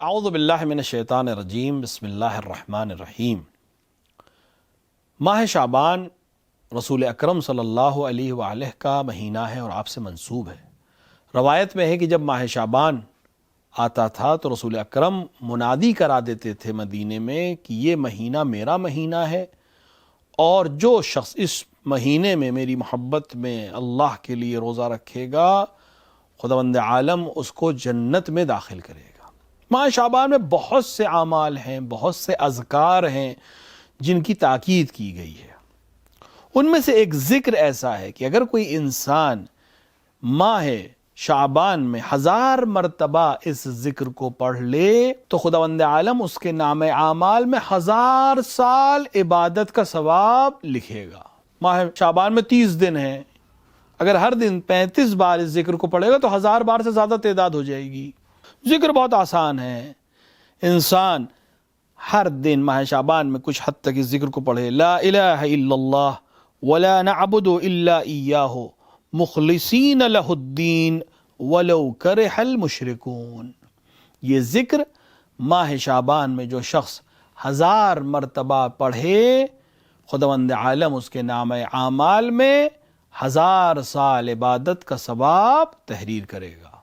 اعوذ باللہ من الشیطان الرجیم، بسم اللہ الرحمن الرحیم۔ ماہ شعبان رسول اکرم صلی اللہ علیہ وآلہ کا مہینہ ہے اور آپ سے منسوب ہے۔ روایت میں ہے کہ جب ماہ شعبان آتا تھا تو رسول اکرم منادی کرا دیتے تھے مدینے میں کہ یہ مہینہ میرا مہینہ ہے، اور جو شخص اس مہینے میں میری محبت میں اللہ کے لیے روزہ رکھے گا خداوند عالم اس کو جنت میں داخل کرے گا۔ ماہ شعبان میں بہت سے اعمال ہیں، بہت سے اذکار ہیں جن کی تاکید کی گئی ہے۔ ان میں سے ایک ذکر ایسا ہے کہ اگر کوئی انسان ماہ شعبان میں 1000 مرتبہ اس ذکر کو پڑھ لے تو خداوند عالم اس کے نام اعمال میں 1000 سال عبادت کا ثواب لکھے گا۔ ماہ شعبان میں 30 دن ہیں، اگر ہر دن 35 بار اس ذکر کو پڑھے گا تو 1000 بار سے زیادہ تعداد ہو جائے گی۔ ذکر بہت آسان ہے، انسان ہر دن ماہ شعبان میں کچھ حد تک اس ذکر کو پڑھے، لا الہ الا اللہ ولا نعبد الا ایاہ مخلصین لہ الدین ولو کرہ المشرکون۔ یہ ذکر ماہ شعبان میں جو شخص 1000 مرتبہ پڑھے خداوند عالم اس کے نام اعمال میں 1000 سال عبادت کا ثواب تحریر کرے گا۔